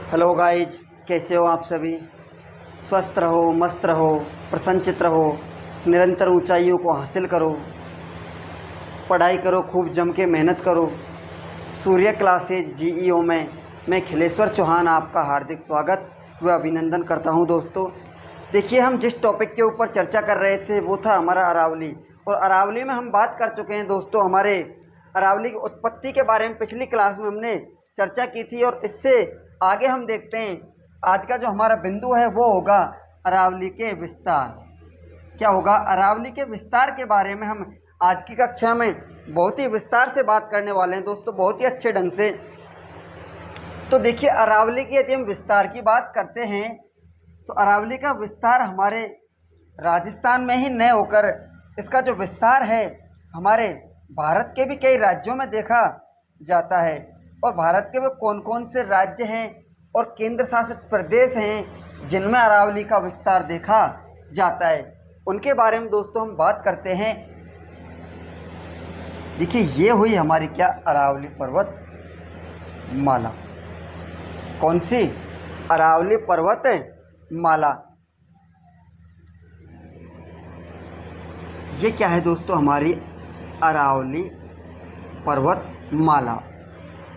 Hello guys, कैसे हो आप सभी। स्वस्थ रहो, मस्त रहो, प्रसन्नचित्त रहो, निरंतर ऊंचाइयों को हासिल करो, पढ़ाई करो, खूब जम के मेहनत करो। सूर्य क्लासेज जीईओ में मैं खिलेश्वर चौहान आपका हार्दिक स्वागत व अभिनंदन करता हूं। दोस्तों देखिए, हम जिस टॉपिक के ऊपर चर्चा कर रहे थे वो था हमारा अरावली। और अरावली में हम बात कर चुके हैं दोस्तों, हमारे अरावली की उत्पत्ति के बारे में पिछली क्लास में हमने चर्चा की थी। और इससे आगे हम देखते हैं आज का जो हमारा बिंदु है वो होगा अरावली के विस्तार। क्या होगा? अरावली के विस्तार के बारे में हम आज की कक्षा में बहुत ही विस्तार से बात करने वाले हैं दोस्तों, बहुत ही अच्छे ढंग से। तो देखिए, अरावली की यदि हम विस्तार की बात करते हैं तो अरावली का विस्तार हमारे राजस्थान में ही न होकर इसका जो विस्तार है हमारे भारत के भी कई राज्यों में देखा जाता है। और भारत के वो कौन कौन से राज्य हैं और केंद्र शासित प्रदेश हैं जिनमें अरावली का विस्तार देखा जाता है, उनके बारे में दोस्तों हम बात करते हैं। देखिए, ये हुई हमारी क्या अरावली पर्वत माला। कौन सी? अरावली पर्वत माला। ये क्या है दोस्तों? हमारी अरावली पर्वत माला।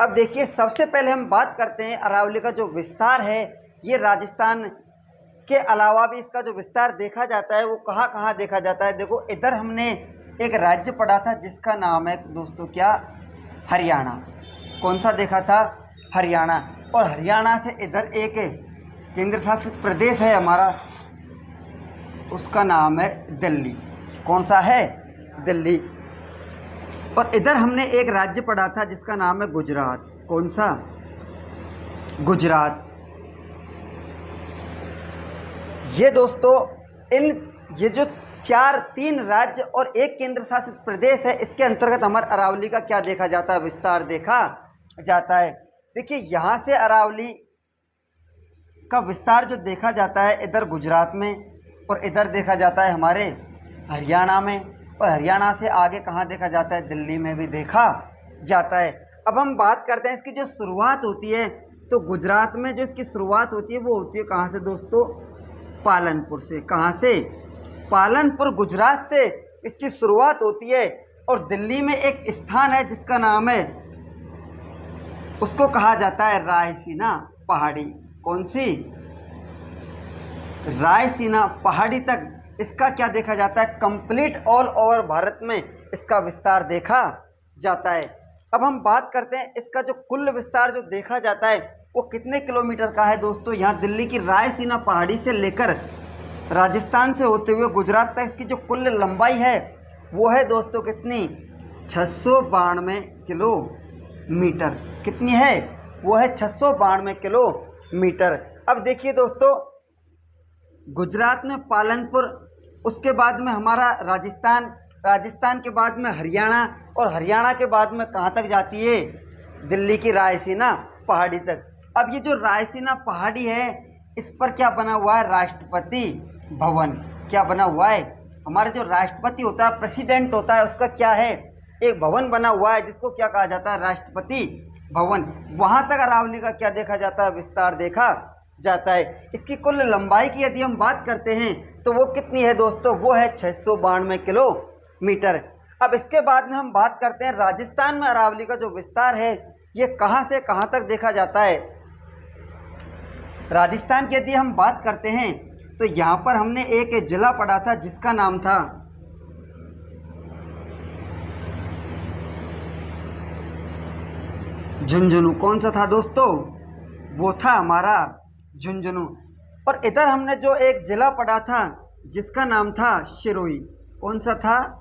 अब देखिए, सबसे पहले हम बात करते हैं अरावली का जो विस्तार है, ये राजस्थान के अलावा भी इसका जो विस्तार देखा जाता है वो कहाँ कहाँ देखा जाता है। देखो, इधर हमने एक राज्य पढ़ा था जिसका नाम है दोस्तों क्या? हरियाणा। कौन सा देखा था? हरियाणा। और हरियाणा से इधर एक केंद्र शासित प्रदेश है हमारा, उसका नाम है दिल्ली। कौन सा है? दिल्ली। और इधर हमने एक राज्य पढ़ा था जिसका नाम है गुजरात। कौन सा? गुजरात। ये दोस्तों ये जो तीन राज्य और एक केंद्र शासित प्रदेश है, इसके अंतर्गत हमारे अरावली का क्या देखा जाता है? विस्तार देखा जाता है। देखिए, यहाँ से अरावली का विस्तार जो देखा जाता है इधर गुजरात में, और इधर देखा जाता है हमारे हरियाणा में, और हरियाणा से आगे कहाँ देखा जाता है? दिल्ली में भी देखा जाता है। अब हम बात करते हैं इसकी जो शुरुआत होती है, तो गुजरात में जो इसकी शुरुआत होती है वो होती है कहाँ से दोस्तों? पालनपुर से। कहाँ से? पालनपुर, गुजरात से इसकी शुरुआत होती है। और दिल्ली में एक स्थान है जिसका नाम है, उसको कहा जाता है रायसीना पहाड़ी। कौन सी? रायसीना पहाड़ी तक इसका क्या देखा जाता है? कंप्लीट ऑल ओवर भारत में इसका विस्तार देखा जाता है। अब हम बात करते हैं इसका जो कुल विस्तार जो देखा जाता है वो कितने किलोमीटर का है दोस्तों। यहाँ दिल्ली की रायसीना पहाड़ी से लेकर राजस्थान से होते हुए गुजरात तक इसकी जो कुल लंबाई है वो है दोस्तों कितनी? 692 किलोमीटर। कितनी है? वो है 692 किलोमीटर। अब देखिए दोस्तों, गुजरात में पालनपुर, उसके बाद में हमारा राजस्थान, राजस्थान के बाद में हरियाणा, और हरियाणा के बाद में कहाँ तक जाती है? दिल्ली की रायसीना पहाड़ी तक। अब ये जो रायसीना पहाड़ी है इस पर क्या बना हुआ है? राष्ट्रपति भवन। क्या बना हुआ है? हमारे जो राष्ट्रपति होता है, प्रेसिडेंट होता है, उसका क्या है? एक भवन बना हुआ है जिसको क्या कहा जाता है? राष्ट्रपति भवन। वहाँ तक अरावली का क्या देखा जाता है? विस्तार देखा जाता है। इसकी कुल लंबाई की यदि हम बात करते हैं तो वो कितनी है दोस्तों? वो है 692 किलोमीटर। अब इसके बाद में हम बात करते हैं राजस्थान में अरावली का जो विस्तार है ये कहाँ से कहाँ तक देखा जाता है। राजस्थान की यदि हम बात करते हैं तो यहाँ पर हमने एक जिला पढ़ा था जिसका नाम था झुंझुनू। कौन सा था दोस्तों? वो था हमारा झुंझुनू। और इधर हमने जो एक जिला पढ़ा था जिसका नाम था सिरोही। कौन सा था?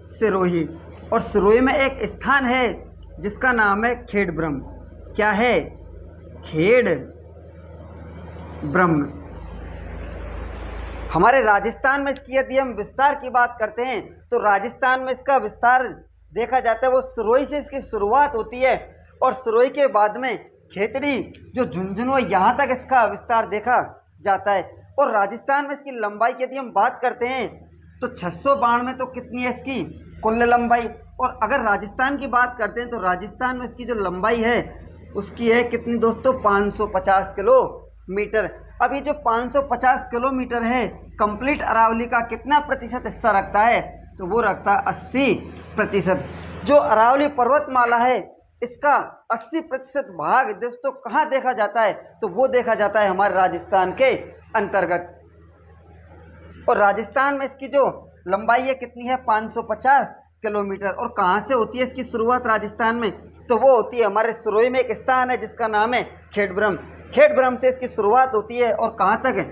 सिरोही। और सिरोही में एक स्थान है जिसका नाम है खेड़ ब्रह्म। क्या है? खेड़ ब्रह्म। हमारे राजस्थान में इसकी यदि हम विस्तार की बात करते हैं तो राजस्थान में इसका विस्तार देखा जाता है वो सिरोही से इसकी शुरुआत होती है, और सिरोही के बाद में खेतड़ी जो झुंझुनू है यहाँ तक इसका विस्तार देखा जाता है। और राजस्थान में इसकी लंबाई की यदि हम बात करते हैं तो 692 तो कितनी है इसकी कुल लंबाई। और अगर राजस्थान की बात करते हैं तो राजस्थान में इसकी जो लंबाई है उसकी है कितनी दोस्तों, 550 किलोमीटर। अब ये जो 550 किलोमीटर है, कंप्लीट अरावली का कितना प्रतिशत हिस्सा रखता है, तो वो रखता है 80%। जो अरावली पर्वतमाला है इसका 80% भाग दोस्तों कहाँ देखा जाता है, तो वो देखा जाता है हमारे राजस्थान के अंतर्गत। और राजस्थान में इसकी जो लंबाई है कितनी है, 550 किलोमीटर। और कहाँ से होती है इसकी शुरुआत राजस्थान में, तो वो होती है हमारे सुरोई में एक स्थान है जिसका नाम है खेड़ब्रह्म। खेड़ब्रह्म से इसकी शुरुआत होती है और कहाँ तक है,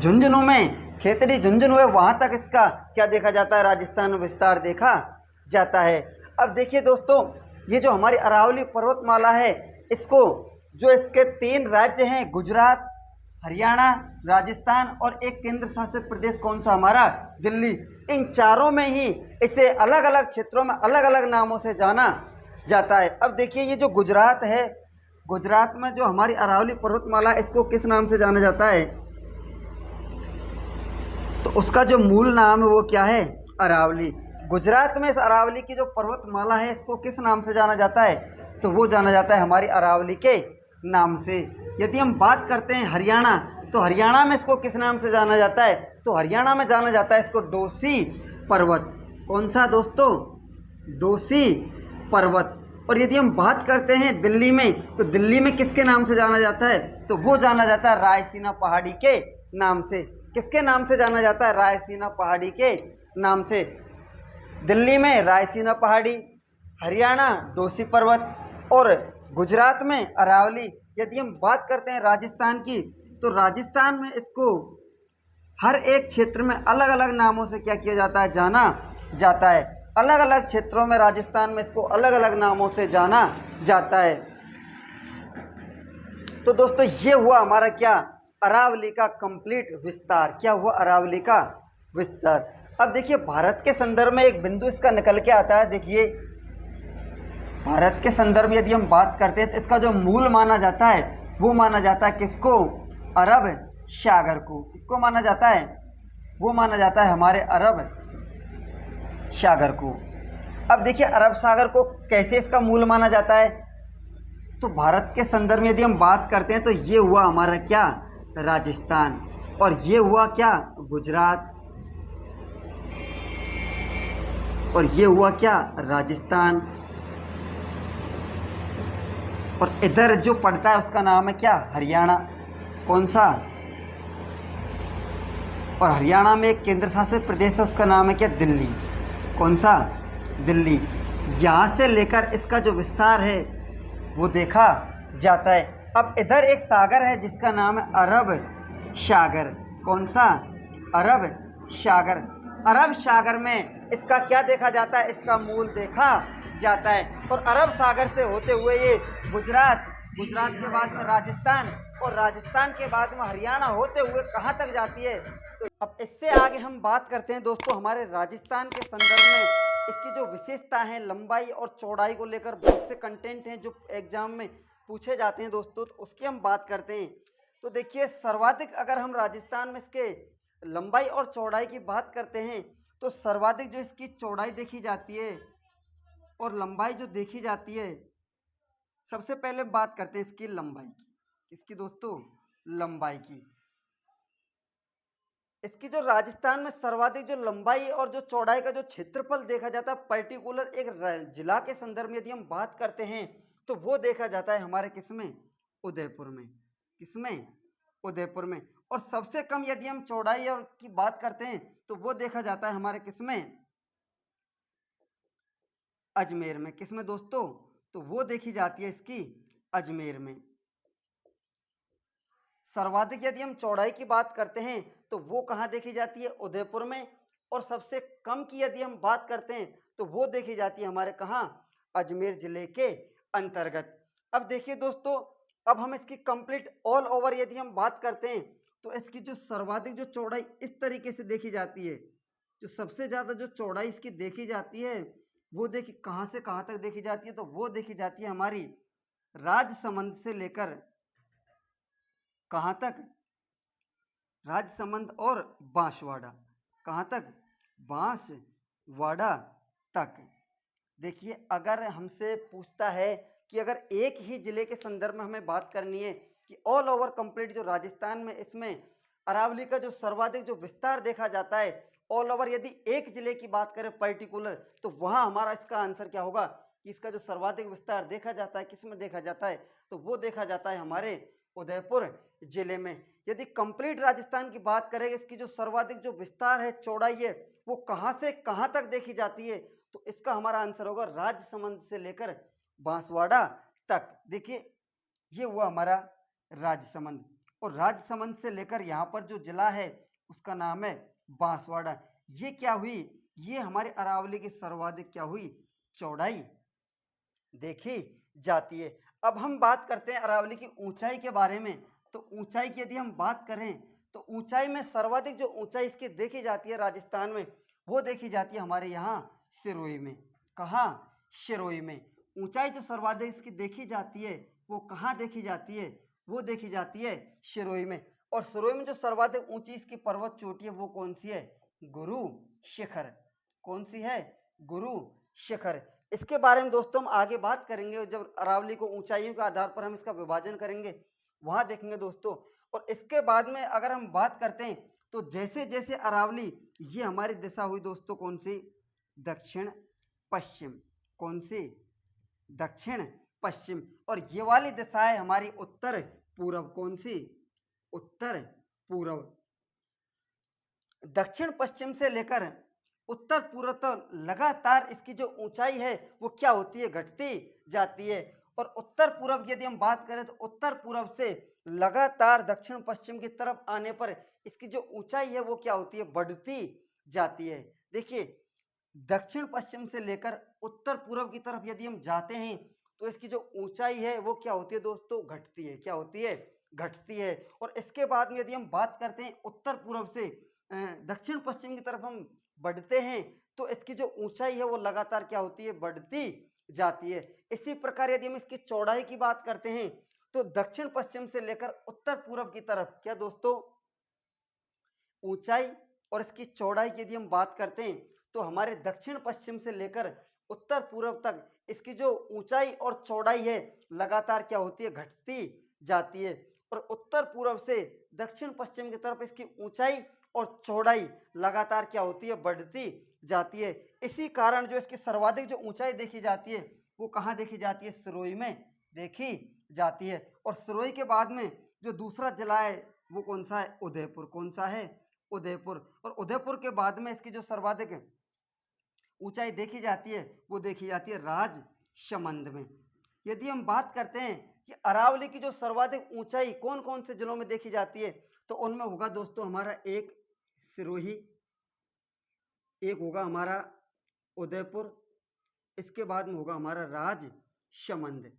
झुंझुनू में, खेतड़ी झुंझुनू है, वहाँ तक इसका क्या देखा जाता है, राजस्थान में विस्तार देखा जाता है। अब देखिए दोस्तों, ये जो हमारी अरावली पर्वतमाला है, इसको जो इसके 3 राज्य हैं, गुजरात, हरियाणा, राजस्थान और एक केंद्र शासित प्रदेश कौन सा हमारा, दिल्ली, इन चारों में ही इसे अलग अलग क्षेत्रों में अलग अलग नामों से जाना जाता है। अब देखिए ये जो गुजरात है, गुजरात में जो हमारी अरावली पर्वतमाला, इसको किस नाम से जाना जाता है, तो उसका जो मूल नाम है वो क्या है, अरावली। गुजरात में इस अरावली की जो पर्वतमाला है इसको किस नाम से जाना जाता है, तो वो जाना जाता है हमारी अरावली के नाम से। यदि हम बात करते हैं हरियाणा, तो हरियाणा में इसको किस नाम से जाना जाता है, तो हरियाणा में जाना जाता है इसको डोसी पर्वत। कौन सा दोस्तों, डोसी पर्वत। और यदि हम बात करते हैं दिल्ली में, तो दिल्ली में किसके नाम से जाना जाता है, तो वो जाना जाता है रायसीना पहाड़ी के नाम से। किसके नाम से जाना जाता है, रायसीना पहाड़ी के नाम से। दिल्ली में रायसीना पहाड़ी, हरियाणा डोसी पर्वत और गुजरात में अरावली। यदि हम बात करते हैं राजस्थान की, तो राजस्थान में इसको हर एक क्षेत्र में अलग अलग नामों से क्या किया जाता है, जाना जाता है। अलग अलग क्षेत्रों में राजस्थान में इसको अलग अलग नामों से जाना जाता है। तो दोस्तों ये हुआ हमारा क्या, अरावली का कंप्लीट विस्तार। क्या हुआ, अरावली का विस्तार। अब देखिए भारत के संदर्भ में एक बिंदु इसका निकल के आता है। देखिए भारत के संदर्भ में यदि हम बात करते हैं तो इसका जो मूल माना जाता है वो माना जाता है किसको, अरब सागर को। किसको माना जाता है, वो माना जाता है हमारे अरब सागर को। अब देखिए अरब सागर को कैसे इसका मूल माना जाता है, तो भारत के संदर्भ में यदि हम बात करते हैं तो ये हुआ हमारा क्या, राजस्थान, और ये हुआ क्या, गुजरात, और ये हुआ क्या, राजस्थान। और इधर जो पड़ता है उसका नाम है क्या, हरियाणा। कौन सा, और हरियाणा में एक केंद्र शासित प्रदेश है उसका नाम है क्या, दिल्ली। कौन सा, दिल्ली। यहाँ से लेकर इसका जो विस्तार है वो देखा जाता है। अब इधर एक सागर है जिसका नाम है अरब सागर। कौन सा, अरब सागर। अरब सागर में इसका क्या देखा जाता है, इसका मूल देखा जाता है। और अरब सागर से होते हुए ये गुजरात, गुजरात के बाद में राजस्थान, और राजस्थान के बाद में हरियाणा होते हुए कहाँ तक जाती है। तो अब इससे आगे हम बात करते हैं दोस्तों हमारे राजस्थान के संदर्भ में इसकी जो विशेषता है, लंबाई और चौड़ाई को लेकर बहुत से कंटेंट हैं जो एग्जाम में पूछे जाते हैं दोस्तों, तो उसकी हम बात करते हैं। तो देखिए सर्वाधिक अगर हम राजस्थान में इसके लंबाई और चौड़ाई की बात करते हैं तो सर्वाधिक जो इसकी चौड़ाई देखी जाती है और लंबाई जो देखी जाती है, सबसे पहले बात करते हैं इसकी लंबाई की। किसकी दोस्तों, लंबाई की। इसकी जो राजस्थान में सर्वाधिक जो लंबाई और जो चौड़ाई का जो क्षेत्रफल देखा जाता है पर्टिकुलर एक जिला के संदर्भ में यदि हम बात करते हैं तो वो देखा जाता है हमारे किसमें, उदयपुर में। किसमें, उदयपुर में। और सबसे कम यदि हम चौड़ाई और की बात करते हैं तो वो देखा जाता है हमारे किसमें, अजमेर में। किसमें दोस्तों, तो वो देखी जाती है इसकी अजमेर में। सर्वाधिक यदि हम चौड़ाई की बात करते हैं तो वो कहाँ देखी जाती है, उदयपुर में। और सबसे कम की यदि हम बात करते हैं तो वो देखी जाती है हमारे कहाँ, अजमेर जिले के अंतर्गत। अब देखिए दोस्तों, अब हम इसकी कंप्लीट ऑल ओवर यदि हम बात करते हैं तो इसकी जो सर्वाधिक जो चौड़ाई इस तरीके से देखी जाती है। जो सबसे ज़्यादा जो चौड़ाई इसकी देखी जाती है वो देखिए कहाँ से कहाँ तक देखी जाती है, तो वो देखी जाती है हमारी राजसमंद से लेकर कहाँ तक, राजसमंद और बांसवाड़ा। कहाँ तक, बांसवाड़ा तक। देखिए अगर हमसे पूछता है कि अगर एक ही ज़िले के संदर्भ में हमें बात करनी है कि ऑल ओवर कंप्लीट जो राजस्थान में इसमें अरावली का जो सर्वाधिक जो विस्तार देखा जाता है ऑल ओवर, यदि एक ज़िले की बात करें पर्टिकुलर, तो वहाँ हमारा इसका आंसर क्या होगा कि इसका जो सर्वाधिक विस्तार देखा जाता है किस में देखा जाता है, तो वो देखा जाता है हमारे उदयपुर जिले में। यदि कंप्लीट राजस्थान की बात करें इसकी जो सर्वाधिक जो विस्तार है, चौड़ाई है, वो कहाँ से कहाँ तक देखी जाती है, तो इसका हमारा आंसर होगा राजसमंद से लेकर बांसवाड़ा तक। देखिए ये हुआ हमारा राजसमंद, और राजसमंद से लेकर यहाँ पर जो जिला है उसका नाम है बांसवाड़ा। ये क्या हुई, ये हमारे अरावली की सर्वाधिक क्या हुई, चौड़ाई देखी जाती है। अब हम बात करते हैं अरावली की ऊंचाई के बारे में। तो ऊंचाई की यदि हम बात करें तो ऊंचाई में सर्वाधिक जो ऊंचाई इसकी देखी जाती है राजस्थान में, वो देखी जाती है हमारे यहाँ सिरोही में। कहाँ, सिरोही में ऊंचाई जो सर्वाधिक इसकी देखी जाती है वो कहाँ देखी जाती है, वो देखी जाती है सिरोही में। और सिरोही में जो सर्वाधिक ऊंची इसकी पर्वत चोटी है वो कौन सी है, गुरु शिखर। कौन सी है, गुरु शिखर। इसके बारे में दोस्तों हम आगे बात करेंगे, जब अरावली को ऊंचाइयों के आधार पर हम इसका विभाजन करेंगे वहां देखेंगे दोस्तों। और इसके बाद में अगर हम बात करते हैं तो जैसे जैसे अरावली, ये हमारी दिशा हुई दोस्तों कौन सी, दक्षिण पश्चिम। कौन सी, दक्षिण पश्चिम। और ये वाली दिशा है हमारी उत्तर पूरब। कौन सी, उत्तर पूरब। दक्षिण पश्चिम से लेकर उत्तर पूर्व तो लगातार इसकी जो ऊंचाई है वो क्या होती है, घटती जाती है। और उत्तर पूर्व की यदि हम बात करें तो उत्तर पूर्व से लगातार दक्षिण पश्चिम की तरफ आने पर इसकी जो ऊंचाई है वो क्या होती है, बढ़ती जाती है। देखिए दक्षिण पश्चिम से लेकर उत्तर पूर्व की तरफ यदि हम जाते हैं तो इसकी जो ऊंचाई है वो क्या होती है दोस्तों, घटती है। क्या होती है, घटती है। और इसके बाद में यदि हम बात करते हैं उत्तर पूर्व से दक्षिण पश्चिम की तरफ हम बढ़ते हैं तो इसकी जो ऊंचाई है वो लगातार क्या होती है, बढ़ती जाती है। इसी प्रकार यदि हम इसकी चौड़ाई की बात करते हैं तो दक्षिण पश्चिम से लेकर उत्तर पूर्व की तरफ क्या दोस्तों, ऊंचाई और इसकी चौड़ाई की यदि हम बात करते हैं तो हमारे दक्षिण पश्चिम से लेकर उत्तर पूर्व तक इसकी जो ऊंचाई और चौड़ाई है लगातार क्या होती है, घटती जाती है। और उत्तर पूर्व से दक्षिण पश्चिम की तरफ इसकी ऊंचाई और चौड़ाई लगातार क्या होती है, बढ़ती जाती है। इसी कारण जो इसकी सर्वाधिक जो ऊंचाई देखी जाती है वो कहाँ देखी जाती है, सिरोही में देखी जाती है। और सिरोही के बाद में जो दूसरा जिला है वो कौन सा है, उदयपुर। कौन सा है, उदयपुर। और उदयपुर के बाद में इसकी जो सर्वाधिक ऊंचाई देखी जाती है वो देखी जाती है राजसमंद में। यदि हम बात करते हैं कि अरावली की जो सर्वाधिक ऊंचाई कौन कौन से जिलों में देखी जाती है तो उनमें होगा दोस्तों हमारा एक सिरोही, एक होगा हमारा उदयपुर, इसके बाद में होगा हमारा राजसमंद।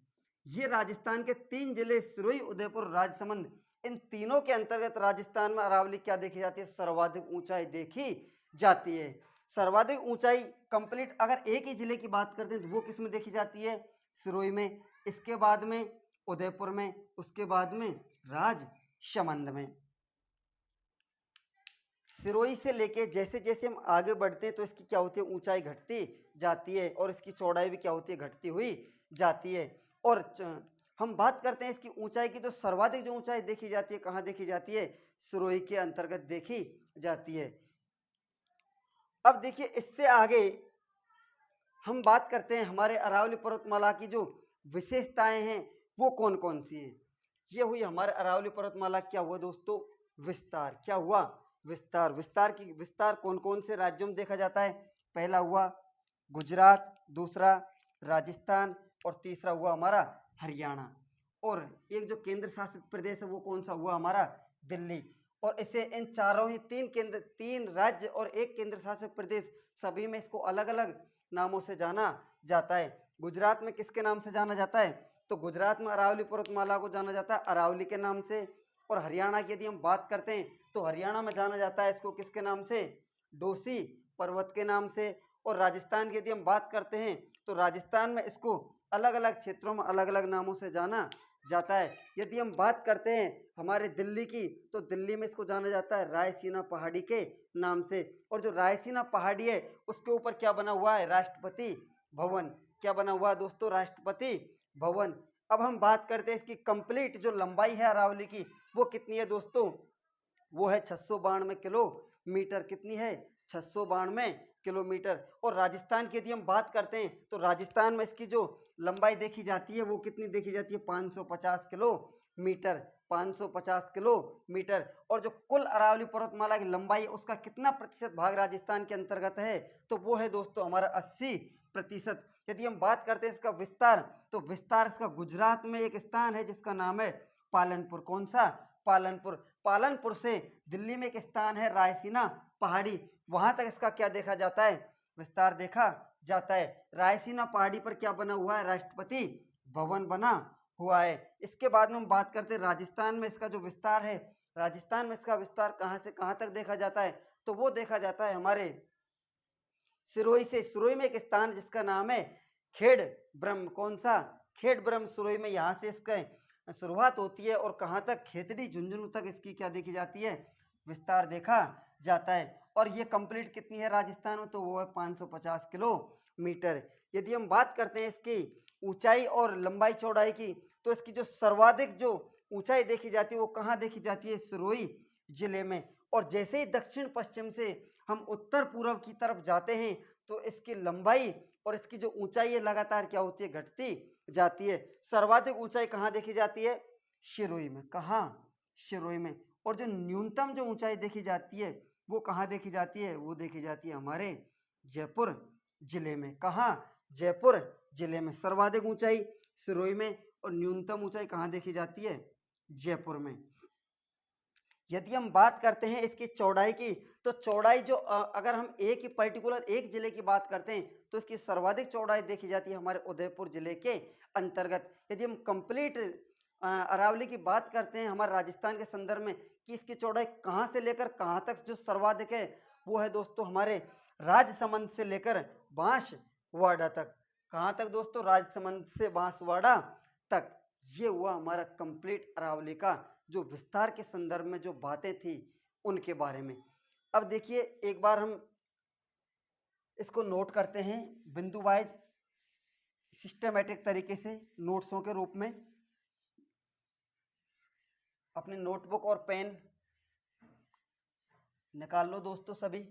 ये राजस्थान के 3 जिले सिरोही, उदयपुर, राजसमंद, इन तीनों के अंतर्गत राजस्थान में अरावली क्या देखी जाती है, सर्वाधिक ऊंचाई देखी जाती है। सर्वाधिक ऊंचाई कंप्लीट अगर एक ही जिले की बात करते हैं तो वो किस में देखी जाती है, सिरोही में, इसके बाद में उदयपुर में, उसके बाद में राजसमंद में। सिरोही से लेके जैसे जैसे हम आगे बढ़ते हैं तो इसकी क्या होती है, ऊंचाई घटती जाती है और इसकी चौड़ाई भी क्या होती है, घटती हुई जाती है। और हम बात करते हैं इसकी ऊंचाई की, तो सर्वाधिक जो ऊंचाई देखी जाती है कहाँ देखी जाती है, सिरोही के अंतर्गत देखी जाती है। अब देखिए इससे आगे हम बात करते हैं हमारे अरावली पर्वतमाला की जो विशेषताएं हैं वो कौन कौन सी हैं। ये हुई हमारे अरावली पर्वतमाला, क्या हुआ दोस्तों, विस्तार। क्या हुआ, विस्तार। विस्तार कौन कौन से राज्यों में देखा जाता है, पहला हुआ गुजरात, दूसरा राजस्थान और तीसरा हुआ हमारा हरियाणा। और एक जो केंद्र शासित प्रदेश है वो कौन सा हुआ, हमारा दिल्ली। और इसे इन चारों ही 3 राज्य और एक केंद्र शासित प्रदेश, सभी में इसको अलग अलग नामों से जाना जाता है। गुजरात में किसके नाम से जाना जाता है, तो गुजरात में अरावली पर्वतमाला को जाना जाता है अरावली के नाम से। और हरियाणा की यदि हम बात करते हैं तो हरियाणा में जाना जाता है इसको किसके नाम से, डोसी पर्वत के नाम से। और राजस्थान की यदि हम बात करते हैं तो राजस्थान में इसको अलग अलग क्षेत्रों में अलग अलग नामों से जाना जाता है। यदि हम बात करते हैं हमारे दिल्ली की तो दिल्ली में इसको जाना जाता है रायसीना पहाड़ी के नाम से। और जो रायसीना पहाड़ी है उसके ऊपर क्या बना हुआ है, राष्ट्रपति भवन। क्या बना हुआ है दोस्तों, राष्ट्रपति 52। अब हम बात करते हैं इसकी कंप्लीट जो लंबाई है अरावली की, वो कितनी है दोस्तों, वो है 692 किलोमीटर। कितनी है, 692 किलोमीटर। और राजस्थान की यदि हम बात करते हैं तो राजस्थान में इसकी जो लंबाई देखी जाती है वो कितनी देखी जाती है, 550 किलोमीटर। 550 किलोमीटर। और जो कुल अरावली पर्वतमाला की लंबाई है उसका कितना प्रतिशत भाग राजस्थान के अंतर्गत है, तो वो है दोस्तों हमारा 80%। यदि हम बात करते हैं इसका विस्तार, तो विस्तार इसका गुजरात में एक स्थान है जिसका नाम है पालनपुर। कौन सा, पालनपुर। पालनपुर से दिल्ली में एक स्थान है रायसीना पहाड़ी, वहां तक इसका क्या देखा जाता है, विस्तार देखा जाता है। रायसीना पहाड़ी पर क्या बना हुआ है, राष्ट्रपति भवन बना हुआ है। इसके बाद में हम बात करते हैं राजस्थान में इसका जो विस्तार है, राजस्थान में इसका विस्तार कहाँ से कहाँ तक देखा जाता है, तो वो देखा जाता है हमारे सिरोही से। सिरोही में एक स्थान जिसका नाम है खेड़ ब्रह्म। कौन सा, खेड़ ब्रह्म सिरोही में, यहाँ से इसका शुरुआत होती है और कहाँ तक, खेतड़ी झुंझुनू तक इसकी क्या देखी जाती है, विस्तार देखा जाता है। और ये कंप्लीट कितनी है राजस्थान में, तो वो है 550 किलोमीटर। यदि हम बात करते हैं इसकी ऊंचाई और लंबाई चौड़ाई की, तो इसकी जो सर्वाधिक जो ऊंचाई देखी जाती है वो कहाँ देखी जाती है, सिरोही जिले में। और जैसे ही दक्षिण पश्चिम से हम उत्तर पूर्व की तरफ जाते हैं तो इसकी लंबाई और इसकी जो ऊंचाई है लगातार क्या होती है, घटती जाती है। सर्वाधिक ऊंचाई कहाँ देखी जाती है, सिरोही में। कहाँ, सिरोही में। और जो न्यूनतम जो ऊंचाई देखी जाती है वो कहाँ देखी जाती है, वो देखी जाती है हमारे जयपुर जिले में। कहाँ, जयपुर जिले में। सर्वाधिक ऊंचाई सिरोही में और न्यूनतम ऊंचाई कहाँ देखी जाती है, जयपुर में। यदि हम बात करते हैं इसकी चौड़ाई की, तो चौड़ाई जो अगर हम एक ही पर्टिकुलर एक जिले की बात करते हैं तो इसकी सर्वाधिक चौड़ाई देखी जाती है हमारे उदयपुर जिले के अंतर्गत। यदि हम कंप्लीट अरावली की बात करते हैं हमारे राजस्थान के संदर्भ में कि इसकी चौड़ाई कहाँ से लेकर कहाँ तक जो सर्वाधिक है, वो है दोस्तों हमारे राजसमंद से लेकर बांसवाड़ा तक। कहाँ तक दोस्तों, राजसमंद से बांसवाड़ा तक। ये हुआ हमारा कंप्लीट अरावली का जो विस्तार के संदर्भ में जो बातें थी उनके बारे में। अब देखिए एक बार हम इसको नोट करते हैं बिंदु वाइज सिस्टमेटिक तरीके से नोट्सों के रूप में। अपने नोटबुक और पेन निकाल लो दोस्तों सभी।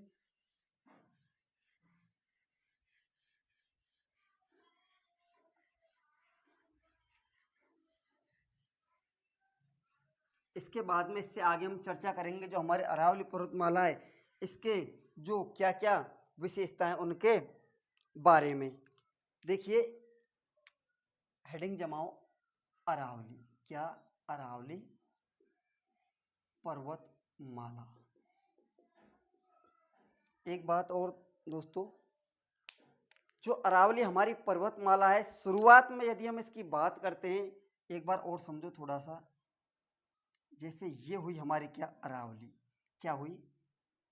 इसके बाद में इससे आगे हम चर्चा करेंगे जो हमारे अरावली पर्वतमाला है इसके जो क्या क्या विशेषताएं उनके बारे में। देखिए हेडिंग जमाओ, अरावली। क्या, अरावली पर्वतमाला। एक बात और दोस्तों, जो अरावली हमारी पर्वतमाला है, शुरुआत में यदि हम इसकी बात करते हैं, एक बार और समझो थोड़ा सा। जैसे ये हुई हमारी क्या, अरावली। क्या हुई,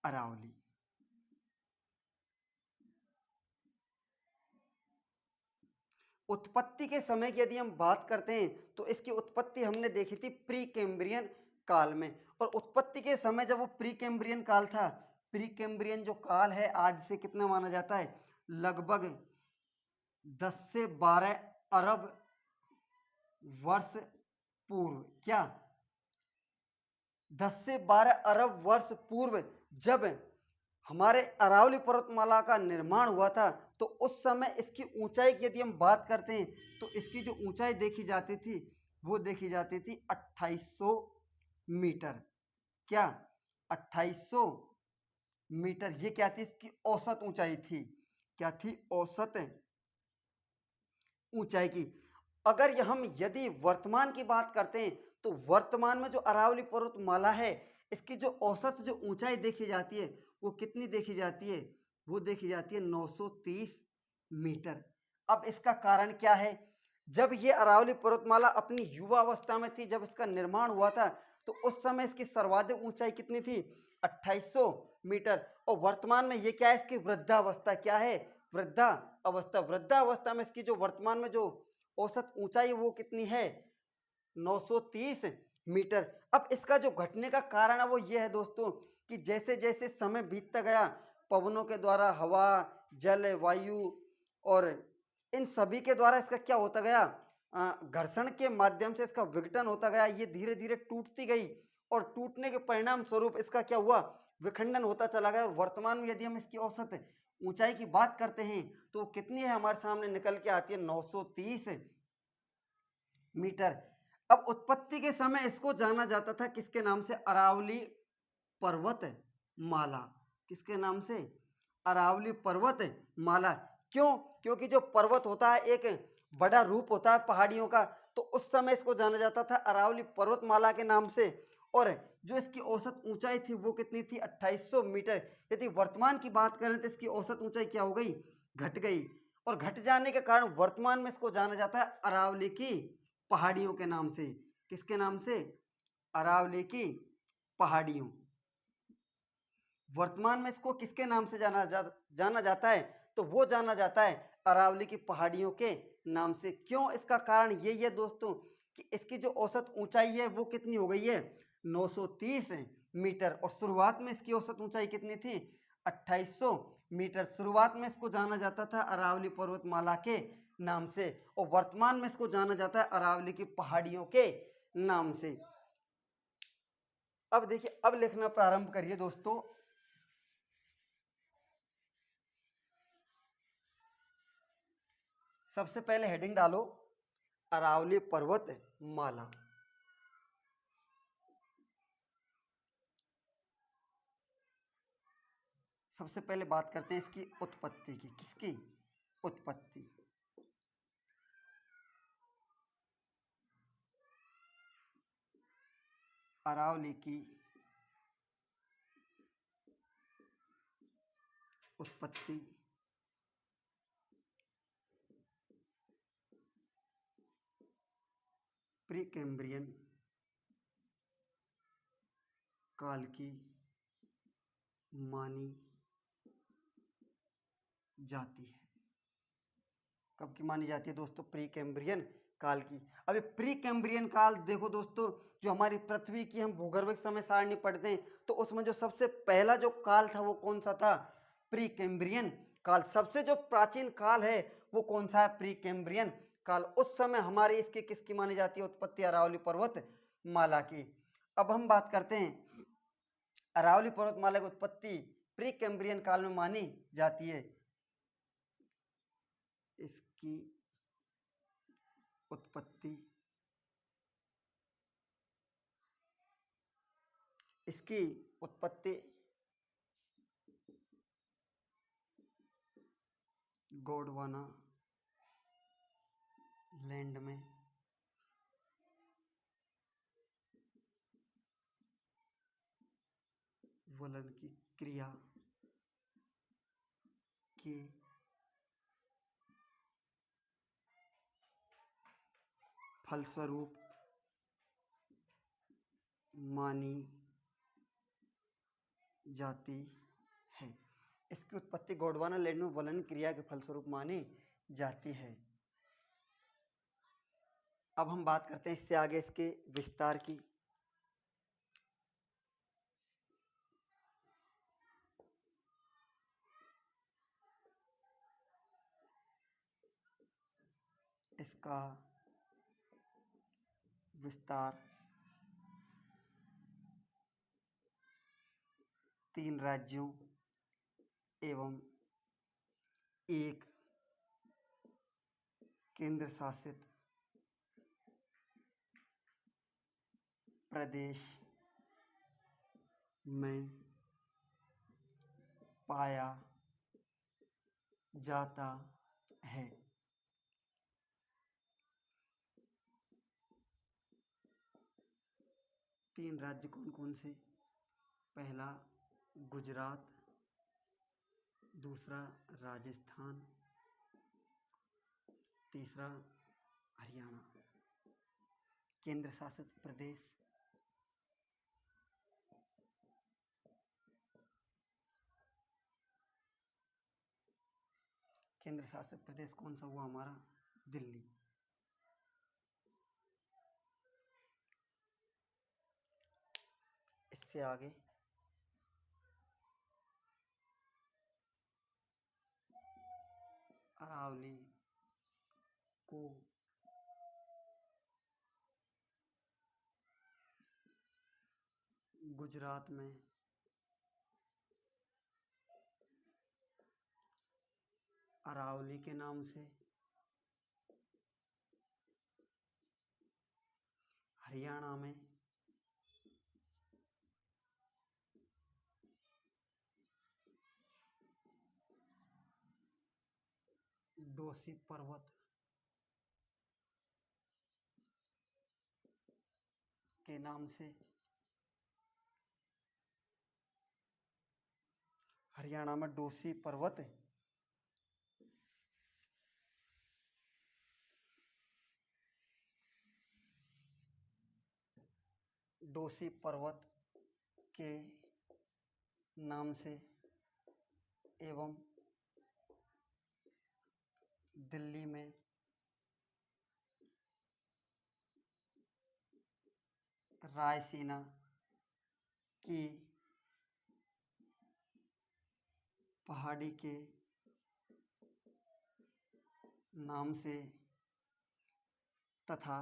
अरावली। उत्पत्ति के समय की यदि हम बात करते हैं तो इसकी उत्पत्ति हमने देखी थी प्री कैम्ब्रियन काल में। और उत्पत्ति के समय जब वो प्री कैम्ब्रियन काल था, प्री कैम्ब्रियन जो काल है आज से कितना माना जाता है, लगभग 10 से 12 अरब वर्ष पूर्व। क्या, 10 से 12 अरब वर्ष पूर्व जब हमारे अरावली पर्वतमाला का निर्माण हुआ था, तो उस समय इसकी ऊंचाई की यदि हम बात करते हैं तो इसकी जो ऊंचाई देखी जाती थी वो देखी जाती थी 2800 मीटर। क्या, 2800 मीटर। ये क्या थी, इसकी औसत ऊंचाई थी। क्या थी, औसत ऊंचाई की। अगर हम यदि वर्तमान की बात करते हैं तो वर्तमान में जो अरावली पर्वतमाला है इसकी जो औसत जो ऊंचाई देखी जाती है वो कितनी देखी जाती है, वो देखी जाती है 930 मीटर। अब इसका कारण क्या है, जब ये अरावली पर्वतमाला अपनी युवा अवस्था में थी, जब इसका निर्माण हुआ था, तो उस समय इसकी सर्वाधिक ऊंचाई कितनी थी, 2800 मीटर। और वर्तमान में ये क्या है, इसकी वृद्धावस्था। क्या है, वृद्धा अवस्था। वृद्धा अवस्था में इसकी जो वर्तमान में जो औसत ऊंचाई वो कितनी है, 930 मीटर। अब इसका जो घटने का कारण है वो ये है दोस्तों कि जैसे जैसे समय बीतता गया, पवनों के द्वारा, हवा, जल, वायु और इन सभी के द्वारा इसका क्या होता गया, घर्षण के माध्यम से इसका विघटन होता गया, ये धीरे धीरे टूटती गई और टूटने के परिणाम स्वरूप इसका क्या हुआ, विखंडन होता चला गया। और वर्तमान में यदि हम इसकी औसत ऊंचाई की बात करते हैं तो वो कितनी है, हमारे सामने निकल के आती है 930 मीटर। अब उत्पत्ति के समय इसको जाना जाता था किसके नाम से, अरावली पर्वत माला। किसके नाम से, अरावली पर्वत माला। क्यों, क्योंकि जो पर्वत होता है एक बड़ा रूप होता है पहाड़ियों का, तो उस समय इसको जाना जाता था अरावली पर्वतमाला के नाम से। और जो इसकी औसत ऊंचाई थी वो कितनी थी, 2800 मीटर। यदि वर्तमान की बात करें तो इसकी औसत ऊंचाई क्या हो गई, घट गई। और घट जाने के कारण वर्तमान में इसको जाना जाता है अरावली की पहाड़ियों के नाम से। किसके नाम से, अरावली की पहाड़ियों। वर्तमान में इसको किसके नाम से जाना जाता है, तो वो जाना जाता है अरावली की पहाड़ियों के नाम से। क्यों, इसका कारण यही है दोस्तों कि इसकी जो औसत ऊंचाई है वो कितनी हो गई है, 930 मीटर। और शुरुआत में इसकी औसत ऊंचाई कितनी थी, 2800 मीटर। शुरुआत में इसको जाना जाता था अरावली पर्वतमाला के नाम से, और वर्तमान में इसको जाना जाता है अरावली की पहाड़ियों के नाम से। अब देखिए, अब लिखना प्रारंभ करिए दोस्तों। सबसे पहले हेडिंग डालो, अरावली पर्वत माला। सबसे पहले बात करते हैं इसकी उत्पत्ति की। किसकी उत्पत्ति, अरावली की उत्पत्ति प्री कैम्ब्रियन काल की मानी जाती है। कब की मानी जाती है दोस्तों, प्री कैम्ब्रियन काल की। अब प्री कैम्ब्रियन काल देखो दोस्तों, जो हमारी पृथ्वी की हम भूगर्भिक समय सारणी पढ़ते हैं तो उसमें जो सबसे पहला जो काल था वो कौन सा था, प्री कैम्ब्रियन काल। सबसे जो प्राचीन काल है वो कौन सा है, प्री कैम्ब्रियन काल। उस समय हमारी इसकी किसकी मानी जाती है उत्पत्ति, अरावली पर्वत माला की। अब हम बात करते हैं अरावली पर्वतमाला की उत्पत्ति प्री कैम्ब्रियन काल में मानी जाती है। इसकी उत्पत्ति, इसकी उत्पत्ति गोंडवाना लैंड में वलन की क्रिया के फलस्वरूप मानी जाती है। इसकी उत्पत्ति गोंडवाना लैंड में वलन क्रिया के फलस्वरूप मानी जाती है। अब हम बात करते हैं इससे आगे इसके विस्तार की। इसका विस्तार 3 राज्यों एवं एक केंद्र शासित प्रदेश में पाया जाता है। 3 राज्य कौन कौन से, पहला गुजरात, दूसरा राजस्थान, तीसरा हरियाणा। केंद्र शासित प्रदेश, केंद्र शासित प्रदेश कौन सा हुआ हमारा, दिल्ली। इससे आगे अरावली को गुजरात में अरावली के नाम से, हरियाणा में डोसी पर्वत के नाम से, हरियाणा में डोसी पर्वत डोसी पर्वत के नाम से एवं दिल्ली में रायसीना की पहाड़ी के नाम से तथा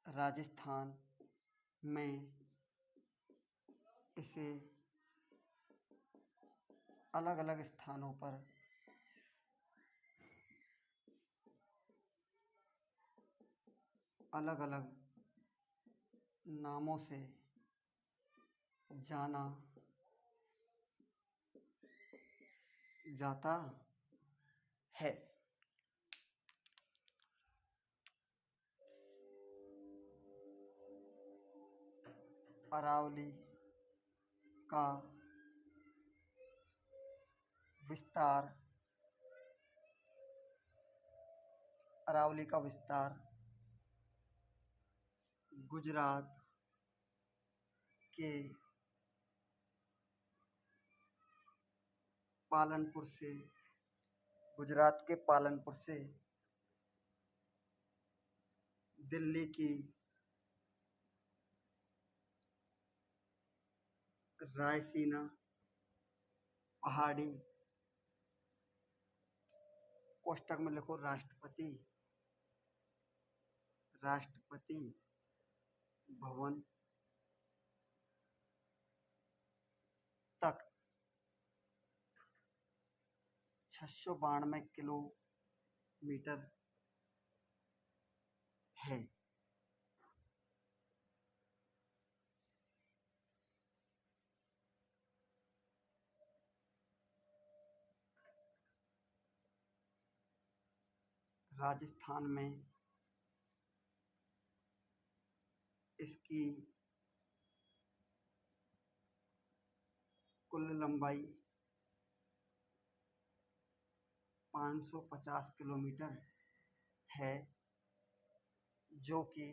राजस्थान में इसे अलग अलग स्थानों पर अलग अलग नामों से जाना जाता है। अरावली का विस्तार अरावली का विस्तार गुजरात के पालनपुर से दिल्ली की रायसीना पहाड़ी, कोष्टक में लिखो राष्ट्रपति भवन तक 692 किलोमीटर है। राजस्थान में इसकी कुल लंबाई 550 किलोमीटर है, जो कि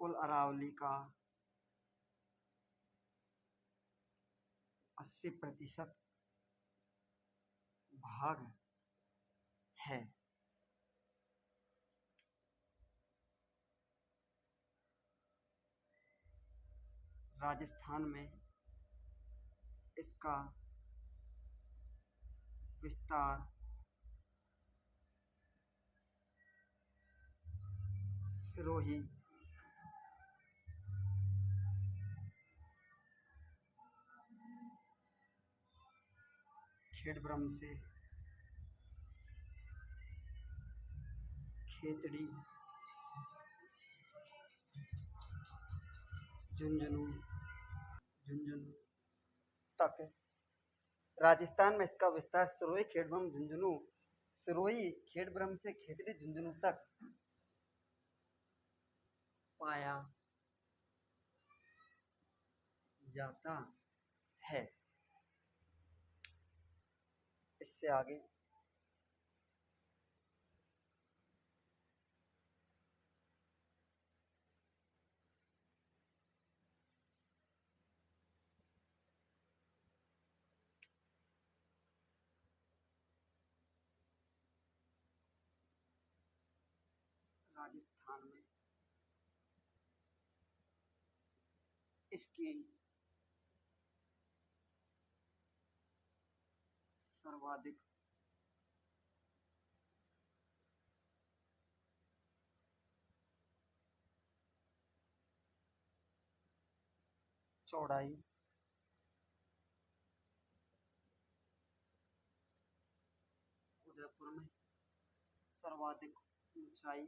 कुल अरावली का 80% भाग है। राजस्थान में इसका विस्तार सिरोही, खेड़ब्रह्म से खेतड़ी, झुंझुनू तक। राजस्थान में इसका विस्तार सिरोही, खेड़ब्रह्म, झुंझुनू, सिरोही, खेड़ब्रह्म से खेतड़ी, झुंझुनू तक पाया जाता है। इससे आगे राजस्थान में इसकी सर्वाधिक चौड़ाई उदयपुर में सर्वाधिक ऊंचाई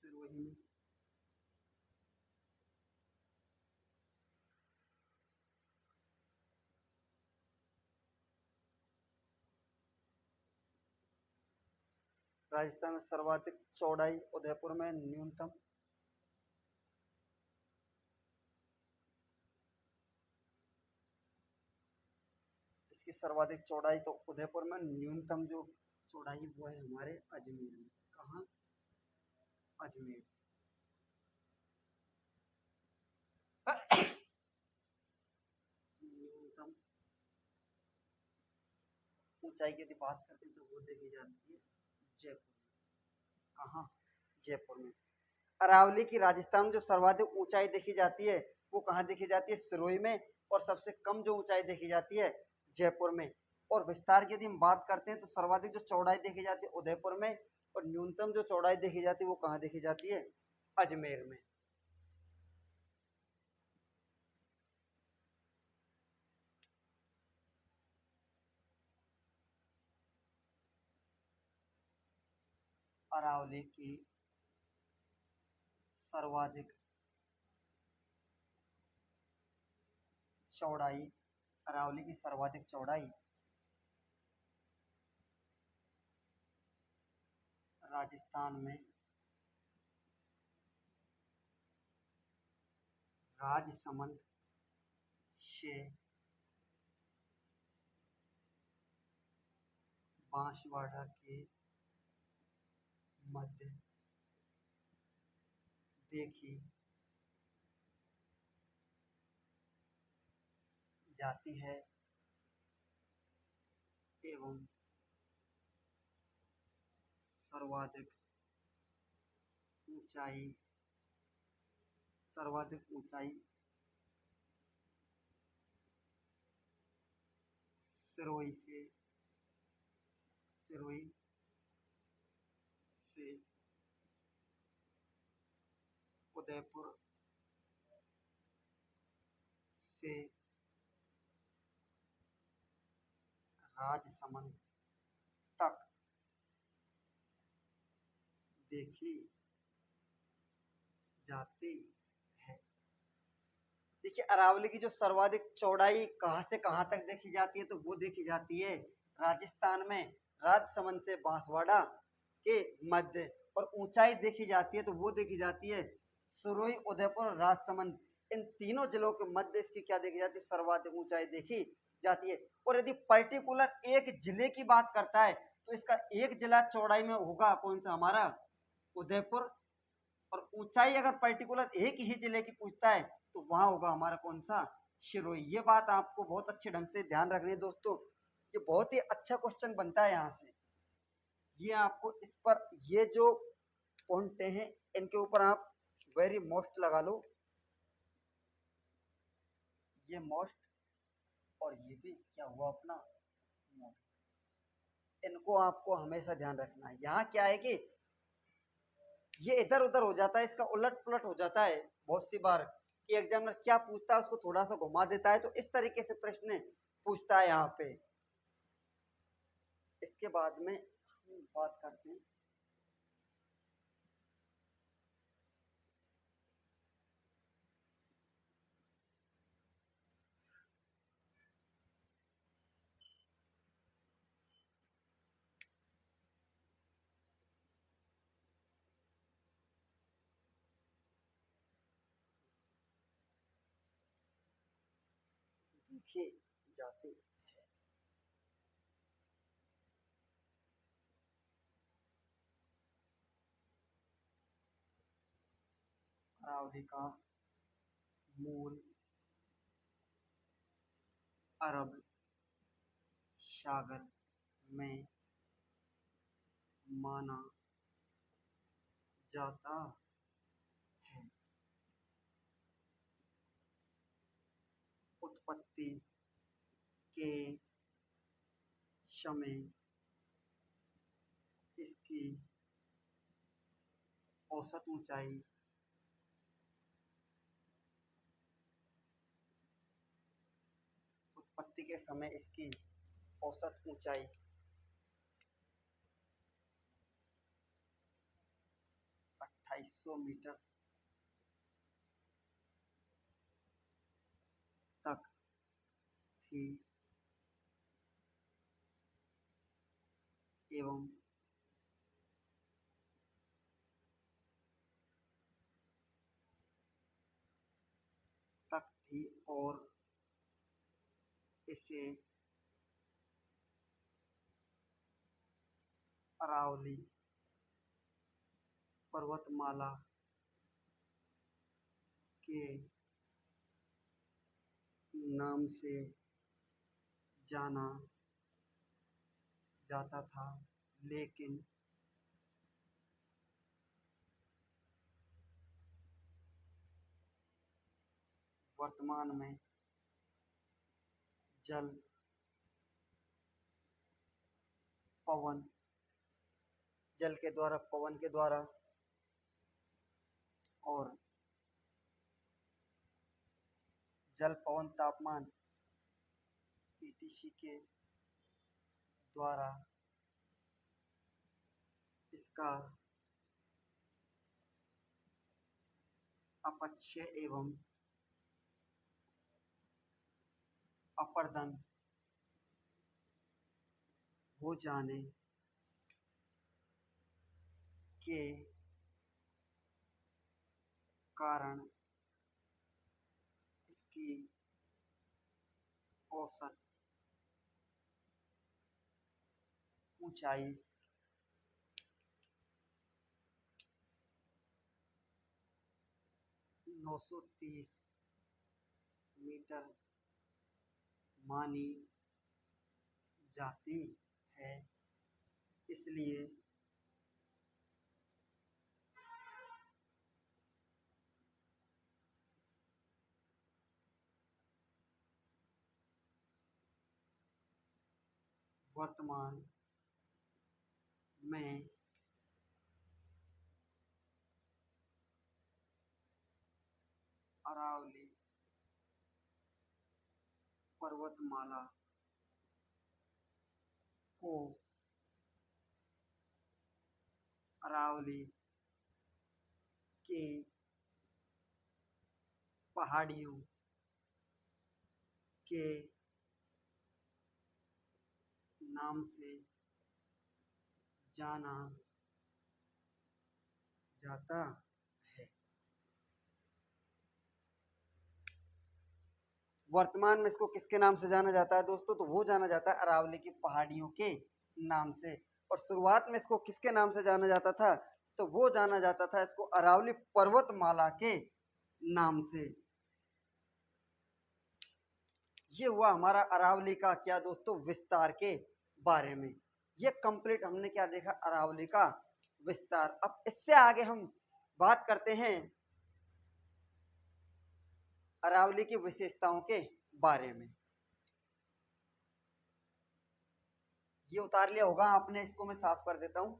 सिरोही में राजस्थान में सर्वाधिक चौड़ाई उदयपुर में न्यूनतम इसकी सर्वाधिक चौड़ाई तो उदयपुर में न्यूनतम जो चौड़ाई वो है हमारे अजमेर में। कहाँ? अजमेर। न्यूनतम ऊंचाई की यदि बात करते हैं तो वो देखी जाती है जयपुर में। कहाँ? जयपुर में। अरावली की राजस्थान में जो सर्वाधिक ऊंचाई देखी जाती है वो कहाँ देखी जाती है? सिरोही में। और सबसे कम जो ऊंचाई देखी जाती है जयपुर में। और विस्तार की यदि हम बात करते हैं तो सर्वाधिक जो चौड़ाई देखी जाती है उदयपुर में और न्यूनतम जो चौड़ाई देखी जाती है वो कहाँ देखी जाती है? अजमेर में। अरावली की सर्वाधिक चौड़ाई अरावली की सर्वाधिक चौड़ाई राजस्थान में राजसमंद से बांसवाड़ा के मध्य देखी जाती है एवं सर्वाधिक ऊंचाई सर्वाधिक ऊंचाई सिरोही से सिरोही से उदयपुर से राजसमंद तक देखी जाती है। देखिए अरावली की जो सर्वाधिक चौड़ाई कहाँ से कहाँ तक देखी जाती है तो वो देखी जाती है राजस्थान में राजसमंद से बांसवाड़ा के मध्य। और ऊंचाई देखी जाती है तो वो देखी जाती है सिरोही, उदयपुर और राजसमंद इन तीनों जिलों के मध्य इसकी क्या देखी जाती है? सर्वाधिक ऊंचाई देखी जाती है। और यदि पर्टिकुलर एक जिले की बात करता है तो इसका एक जिला चौड़ाई में होगा कौन सा? हमारा उदयपुर। और ऊंचाई अगर पर्टिकुलर एक ही जिले की पूछता है तो वहां होगा हमारा कौन सा? सिरोही। ये बात आपको बहुत अच्छे ढंग से ध्यान रखनी है दोस्तों। ये बहुत ही अच्छा क्वेश्चन बनता है यहाँ से। ये आपको इस पर ये जो पॉइंट हैं इनके ऊपर आप वेरी मोस्ट लगा लो। ये मोस्ट और ये भी क्या हुआ अपना मोस्ट। इनको आपको हमेशा ध्यान रखना है। यहाँ क्या है कि ये इधर उधर हो जाता है, इसका उलट पुलट हो जाता है बहुत सी बार कि एग्जामिनर क्या पूछता है उसको थोड़ा सा घुमा देता है। तो इस तरीके से प्रश्न पूछता है यहाँ पे। इसके बाद में हम बात करते हैं देखे जाते अरावली का मूल अरब सागर में माना जाता है। उत्पत्ति के समय इसकी औसत ऊंचाई उत्पत्ति के समय इसकी औसत ऊंचाई 2800 मीटर तक थी एवं और इसे अरावली पर्वतमाला के नाम से जाना जाता था, लेकिन वर्तमान में जल पवन के द्वारा और जल पवन तापमान पीटीसी के द्वारा इसका अपक्षय एवं अपर्दन हो जाने के कारण इसकी औसत ऊंचाई 930 मीटर मानी जाती है। इसलिए वर्तमान में अरावली पर्वतमाला को अरावली के पहाड़ियों के नाम से जाना जाता है। वर्तमान में इसको किसके नाम से जाना जाता है दोस्तों? तो वो जाना जाता है अरावली की पहाड़ियों के नाम से। और शुरुआत में इसको किसके नाम से जाना जाता था? तो वो जाना जाता था इसको अरावली पर्वतमाला के नाम से। ये हुआ हमारा अरावली का क्या दोस्तों, विस्तार के बारे में। ये कंप्लीट हमने क्या देखा, अरावली का विस्तार। अब इससे आगे हम बात करते हैं अरावली की विशेषताओं के बारे में। ये उतार लिया होगा आपने, इसको मैं साफ कर देता हूं।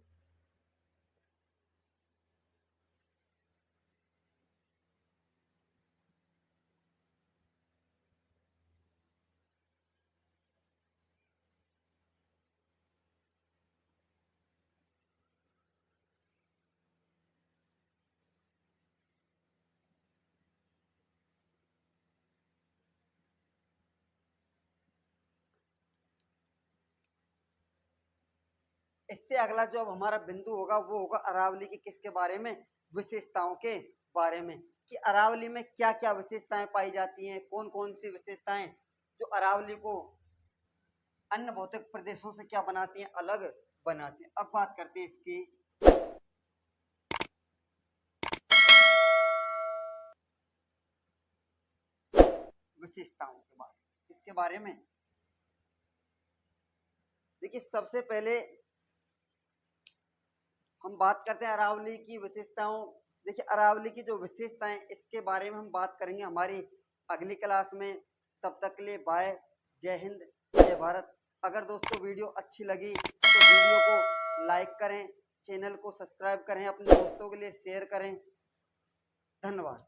इससे अगला जो अब हमारा बिंदु होगा वो होगा अरावली की किसके बारे में, विशेषताओं के बारे में। कि अरावली में क्या क्या विशेषताएं पाई जाती हैं, कौन कौन सी विशेषताएं जो अरावली को अन्य भौतिक प्रदेशों से क्या बनाती हैं, अलग बनाती हैं। अब बात करते हैं इसकी विशेषताओं के बारे में। इसके बारे में देखिए, सबसे पहले हम बात करते हैं अरावली की विशेषताओं। देखिए, अरावली की जो विशेषताएं इसके बारे में हम बात करेंगे हमारी अगली क्लास में। तब तक के लिए बाय, जय हिंद, जय भारत। अगर दोस्तों वीडियो अच्छी लगी तो वीडियो को लाइक करें, चैनल को सब्सक्राइब करें, अपने दोस्तों के लिए शेयर करें। धन्यवाद।